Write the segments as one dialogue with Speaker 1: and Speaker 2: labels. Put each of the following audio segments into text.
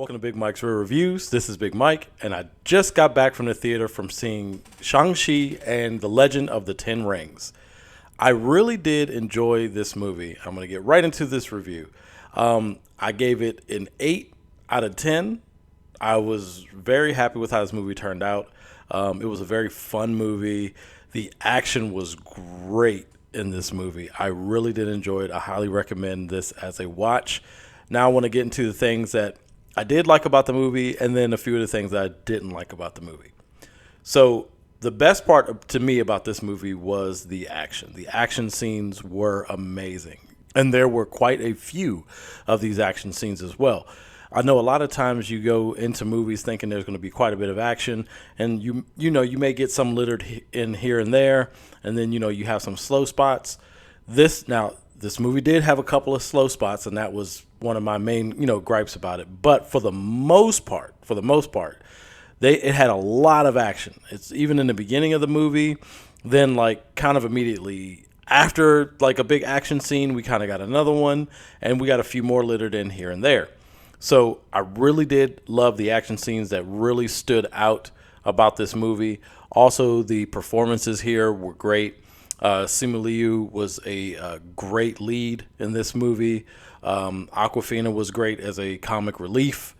Speaker 1: Welcome to Big Mike's Real Reviews. This is Big Mike, and I just got back from the theater from seeing Shang-Chi and the Legend of the Ten Rings. I really did enjoy this movie. I'm going to get right into this review. I gave it an 8 out of 10. I was very happy with how this movie turned out. It was a very fun movie. The action was great in this movie. I really did enjoy it. I highly recommend this as a watch. Now I want to get into the things that I did like about the movie, and then a few of the things that I didn't like about the movie. So the best part to me about this movie was the action. The action scenes were amazing, and there were quite a few of these action scenes as well. I know a lot of times you go into movies thinking there's going to be quite a bit of action, and you may get some littered in here and there, and then you have some slow spots. This movie did have a couple of slow spots, and that was one of my main, gripes about it. But for the most part, it had a lot of action. It's even in the beginning of the movie, then kind of immediately after a big action scene, we kind of got another one, and we got a few more littered in here and there. So I really did love the action scenes that really stood out about this movie. Also, the performances here were great. Simu Liu was a great lead in this movie. Awkwafina was great as a comic relief.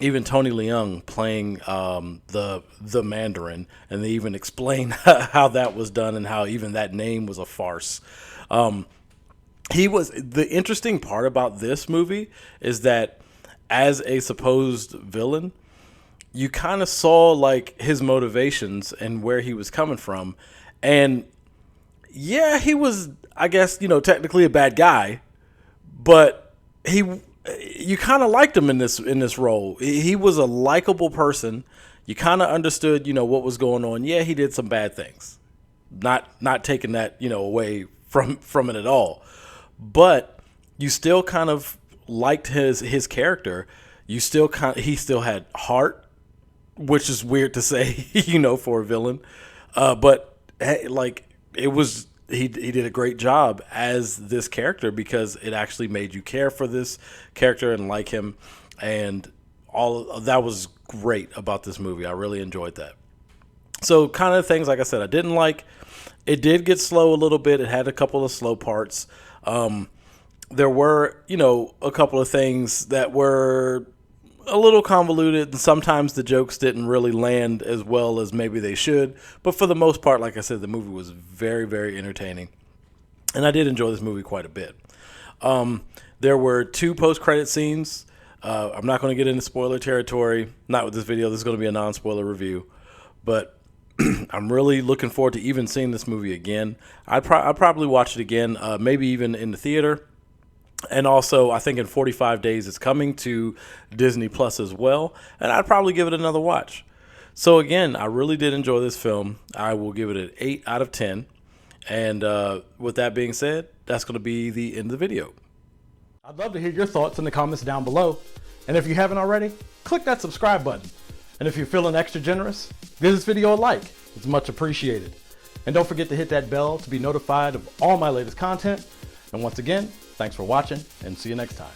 Speaker 1: Even Tony Leung playing the Mandarin, and they even explain how that was done and how even that name was a farce. The interesting part about this movie is that as a supposed villain, you kind of saw his motivations and where he was coming from. And yeah, he was, I guess, technically a bad guy, but you kind of liked him in this role. He was a likable person. You kind of understood, what was going on. Yeah, he did some bad things. Not taking that, away from it at all. But you still kind of liked his character. He still had heart, which is weird to say, for a villain. But it was he did a great job as this character, because it actually made you care for this character and like him, and all of that was great about this movie. I really enjoyed that. So kind of things, like I said, I didn't like. It did get slow a little bit. It had a couple of slow parts. There were, a couple of things that were a little convoluted, and sometimes the jokes didn't really land as well as maybe they should. But for the most part, like I said, the movie was very, very entertaining, and I did enjoy this movie quite a bit. There were 2 post-credit scenes. I'm not going to get into spoiler territory. Not with this video. This is going to be a non-spoiler review. But I'm really looking forward to even seeing this movie again. I'd probably watch it again, maybe even in the theater. And also, I think in 45 days, it's coming to Disney Plus as well. And I'd probably give it another watch. So again, I really did enjoy this film. I will give it an 8 out of 10. And with that being said, that's going to be the end of the video.
Speaker 2: I'd love to hear your thoughts in the comments down below. And if you haven't already, click that subscribe button. And if you're feeling extra generous, give this video a like. It's much appreciated. And don't forget to hit that bell to be notified of all my latest content. And once again, thanks for watching, and see you next time.